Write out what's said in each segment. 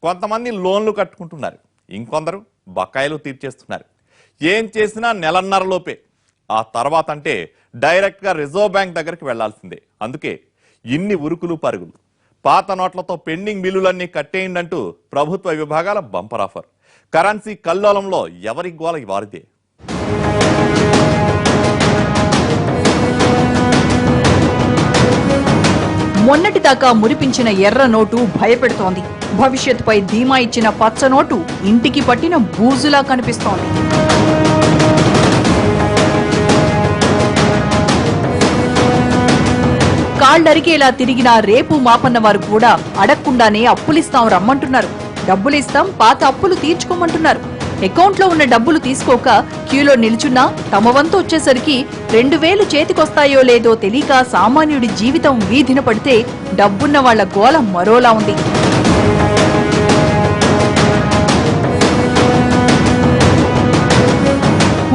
కొంతమంది లోన్లు కట్టుకుంటున్నారు, ఇంకొందరు బకాయిలు తీర్చేస్తున్నారు. ఏం చేసినా నెలన్నరలోపే. ఆ తర్వాత అంటే డైరెక్ట్గా రిజర్వ్ బ్యాంక్ దగ్గరికి వెళ్లాల్సిందే. అందుకే ఇన్ని ఉరుకులు పరుగులు. పాత నోట్లతో పెండింగ్ బిల్లులన్నీ కట్టేయండి అంటూ ప్రభుత్వ విభాగాల బంపర్ ఆఫర్. కరెన్సీ కల్లోలంలో ఎవరి గోల వారిదే. మొన్నటిదాకా మురిపించిన ఎర్ర నోటు భయపెడుతోంది. భవిష్యత్తుపై ధీమా ఇచ్చిన పచ్చ నోటు ఇంటికి పట్టిన బూజులా కనిపిస్తోంది. కాళ్లరికేలా తిరిగినా రేపు మాపన్న వారు కూడా అడగకుండానే అప్పులిస్తాం రమ్మంటున్నారు. డబ్బులిస్తాం, పాత అప్పులు తీర్చుకోమంటున్నారు. అకౌంట్లో ఉన్న డబ్బులు తీసుకోక క్యూలో నిల్చున్నా తమ వంతు వచ్చేసరికి 2000 చేతికొస్తాయో లేదో తెలియక సామాన్యుడి జీవితం వీధిన పడితే డబ్బున్న వాళ్ల గోల మరోలా ఉంది.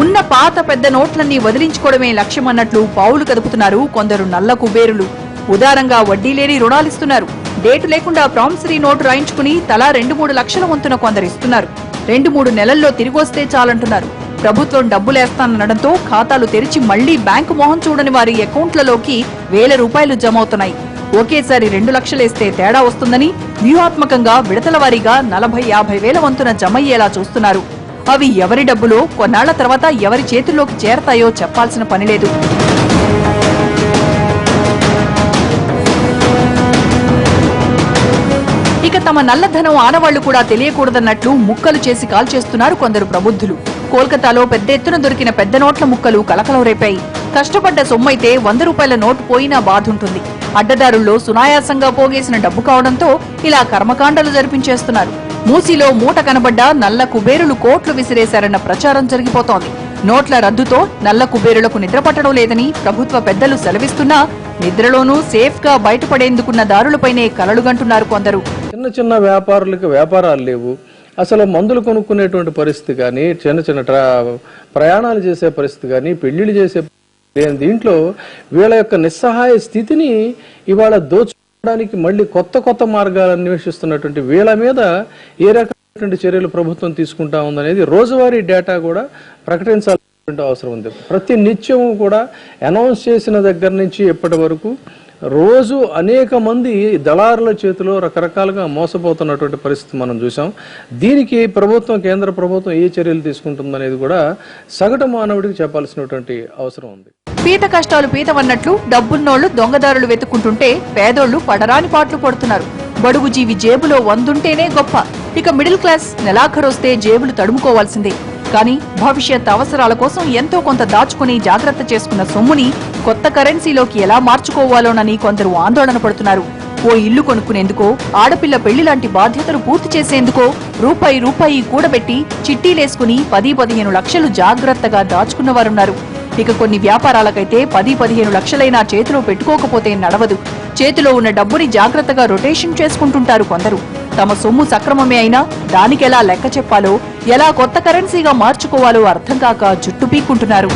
ఉన్న పాత పెద్ద నోట్లన్నీ వదిలించుకోవడమే లక్ష్యమన్నట్లు పావులు కదుపుతున్నారు కొందరు నల్ల కుబేరులు. ఉదారంగా వడ్డీ లేని రుణాలిస్తున్నారు. డేటు లేకుండా ప్రామిసరీ నోటు రాయించుకుని తలా 2-3 లక్షల వంతున కొందరు ఇస్తున్నారు. 2-3 నెలల్లో తిరిగొస్తే చాలంటున్నారు. ప్రభుత్వం డబ్బులేస్తానడంతో ఖాతాలు తెరిచి మళ్లీ బ్యాంకు మొహం చూడని వారి అకౌంట్లలోకి 1000 రూపాయలు జమవుతున్నాయి. ఒకేసారి 2 లక్షలేస్తే తేడా వస్తుందని వ్యూహాత్మకంగా విడతల వారీగా 40-50 వేల వంతున జమయ్యేలా చూస్తున్నారు. అవి ఎవరి డబ్బులో కొన్నాళ్ల తర్వాత ఎవరి చేతుల్లోకి చేరతాయో చెప్పాల్సిన పనిలేదు. ఇక తమ నల్లధనం ఆనవాళ్లు కూడా తెలియకూడదన్నట్లు ముక్కలు చేసి కాల్చేస్తున్నారు కొందరు ప్రబుద్ధులు. కోల్కతాలో పెద్ద ఎత్తున దొరికిన పెద్ద నోట్ల ముక్కలు కలకలం రేపాయి. కష్టపడ్డ సొమ్మైతే 100 రూపాయల నోటు పోయినా బాధుంటుంది. అడ్డదారుల్లో సునాయాసంగా పోగేసిన డబ్బు కావడంతో ఇలా కర్మకాండలు జరిపించేస్తున్నారు. మూసీలో మూట కనబడ్డా నల్ల కుబేరులు కోట్లు విసిరేశారన్న ప్రచారం జరిగిపోతోంది. నోట్ల రద్దుతో నల్ల కుబేరులకు నిద్రపట్టడం లేదని ప్రభుత్వ పెద్దలు సెలవిస్తున్నా నిద్రలోనూ సేఫ్ గా బయటపడేందుకున్న దారులపైనే కలలుగంటున్నారు కొందరు. చిన్న చిన్న వ్యాపారులకు వ్యాపారాలు లేవు, అసలు మందులు కొనుక్కునేటువంటి పరిస్థితి కానీ, చిన్న ప్రయాణాలు చేసే పరిస్థితి కానీ, పెళ్లిళ్ళు చేసే దీంట్లో వీళ్ళ యొక్క నిస్సహాయ స్థితిని ఇవాళ దోచుకోవడానికి మళ్ళీ కొత్త మార్గాలు అన్వేషిస్తున్నటువంటి వీళ్ళ మీద ఏ రకమైనటువంటి చర్యలు ప్రభుత్వం తీసుకుంటా ఉందనేది రోజువారీ డేటా కూడా ప్రకటించాల్సిన అవసరం ఉంది. ప్రతి నిత్యము కూడా అనౌన్స్ చేసిన దగ్గర నుంచి ఇప్పటి వరకు రోజు అనేక మంది దళారుల చేతిలో రకరకాలుగా మోసపోతున్నటువంటి పరిస్థితి మనం చూసాం. దీనికి ప్రభుత్వం, కేంద్ర ప్రభుత్వం ఏ చర్యలు తీసుకుంటుందనేది కూడా సగటు మానవుడికి చెప్పాల్సినటువంటి అవసరం ఉంది. పీత కష్టాలు పీతవన్నట్లు డబ్బున్నోళ్లు దొంగదారులు వెతుక్కుంటుంటే పేదోళ్లు పడరాని పాటలు పడుతున్నారు. బడుగు జీవి జేబులో 100 ఉంటేనే గొప్ప. ఇక మిడిల్ క్లాస్ నెలాఖరొస్తే జేబులు తడుముకోవాల్సిందే. కానీ భవిష్యత్ అవసరాల కోసం ఎంతో కొంత దాచుకుని జాగ్రత్త చేసుకున్న సొమ్ముని కొత్త కరెన్సీలోకి ఎలా మార్చుకోవాలోనని కొందరు ఆందోళన పడుతున్నారు. ఓ ఇల్లు కొనుక్కునేందుకో, ఆడపిల్ల పెళ్లి లాంటి బాధ్యతలు పూర్తి చేసేందుకో రూపాయి కూడబెట్టి చిట్టీలేసుకుని 10-15 లక్షలు జాగ్రత్తగా దాచుకున్నవారున్నారు. ఇక కొన్ని వ్యాపారాలకైతే 10-15 లక్షలైనా చేతిలో పెట్టుకోకపోతే నడవదు. చేతిలో ఉన్న డబ్బుని జాగ్రత్తగా రొటేషన్ చేసుకుంటుంటారు కొందరు. తమ సొమ్ము సక్రమమే అయినా దానికెలా లెక్క చెప్పాలో, ఎలా కొత్త కరెన్సీగా మార్చుకోవాలో అర్థం కాక జుట్టు పీక్కుంటున్నారు.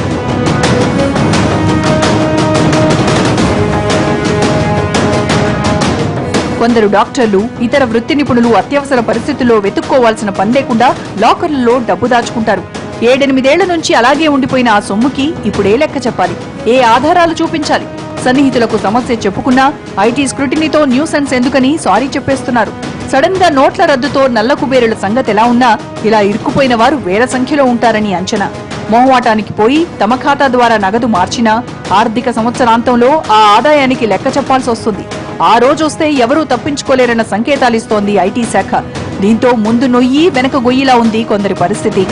కొందరు డాక్టర్లు, ఇతర వృత్తి నిపుణులు అత్యవసర పరిస్థితుల్లో వెతుక్కోవాల్సిన పని లేకుండా లాకర్లలో డబ్బు దాచుకుంటారు. 7-8 ఏళ్ల నుంచి అలాగే ఉండిపోయిన ఆ సొమ్ముకి ఇప్పుడే లెక్క చెప్పాలి, ఏ ఆధారాలు చూపించాలి. సన్నిహితులకు సమస్య చెప్పుకున్నా ఐటీ స్క్రూటినీతో న్యూసెన్స్ ఎందుకని సారీ చెప్పేస్తున్నారు. సడన్ గా నోట్ల రద్దుతో నల్ల కుబేరుల సంగతి ఎలా ఉన్నా ఇలా ఇరుక్కుపోయిన వారు వేల సంఖ్యలో ఉంటారని అంచనా. మొహమాటానికి పోయి తమ ఖాతా ద్వారా నగదు మార్చినా ఆర్థిక సంవత్సరాంతంలో ఆ ఆదాయానికి లెక్క చెప్పాల్సి వస్తుంది. ఆ రోజొస్తే ఎవరూ తప్పించుకోలేరన్న సంకేతాలిస్తోంది ఐటీ శాఖ. దీంతో ముందు నొయ్యి వెనక గొయ్యిలా ఉంది కొందరి పరిస్థితి.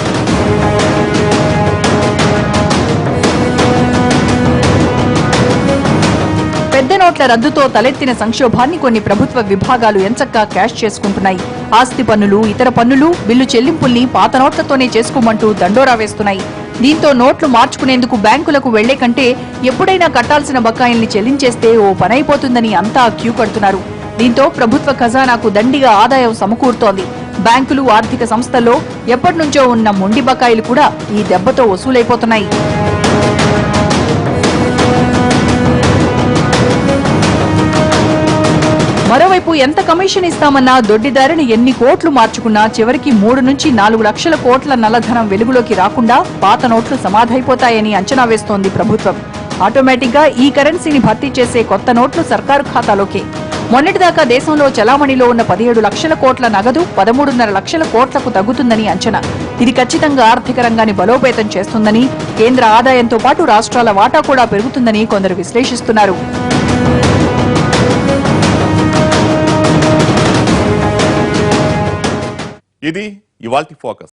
పెద్ద నోట్ల రద్దుతో తలెత్తిన సంక్షోభాన్ని కొన్ని ప్రభుత్వ విభాగాలు ఎంచక్కా క్యాష్ చేసుకుంటున్నాయి. ఆస్తి పన్నులు, ఇతర పన్నులు, బిల్లు చెల్లింపుల్ని పాత నోట్లతోనే చేసుకోమంటూ దండోరా వేస్తున్నాయి. దీంతో నోట్లు మార్చుకునేందుకు బ్యాంకులకు వెళ్లే కంటే ఎప్పుడైనా కట్టాల్సిన బకాయిల్ని చెల్లించేస్తే ఓ పనైపోతుందని అంతా క్యూ కడుతున్నారు. దీంతో ప్రభుత్వ ఖజానాకు దండిగా ఆదాయం సమకూరుతోంది. బ్యాంకులు, ఆర్థిక సంస్థల్లో ఎప్పటినుంచో ఉన్న మొండి బకాయిలు కూడా ఈ దెబ్బతో వసూలైపోతున్నాయి. మరోవైపు మరోవైపు ఎంత కమిషన్ ఇస్తామన్నా దొడ్డిదారిని ఎన్ని కోట్లు మార్చుకున్నా చివరికి 3 నుంచి 4 లక్షల కోట్ల నల్లధనం వెలుగులోకి రాకుండా పాత నోట్లు సమాధైపోతాయని అంచనా వేస్తోంది ప్రభుత్వం. ఆటోమేటిక్ గా ఈ కరెన్సీని భర్తీ చేసే కొత్త నోట్లు సర్కారు ఖాతాలోకే. మొన్నటిదాకా దేశంలో చలామణిలో ఉన్న 17 లక్షల కోట్ల నగదు 13.5 లక్షల కోట్లకు తగ్గుతుందని అంచనా. ఇది ఖచ్చితంగా ఆర్థిక రంగాన్ని బలోపేతం చేస్తుందని, కేంద్ర ఆదాయంతో పాటు రాష్ట్రాల వాటా కూడా పెరుగుతుందని కొందరు విశ్లేషిస్తున్నారు. ఇది ఇవాల్టి ఫోకస్.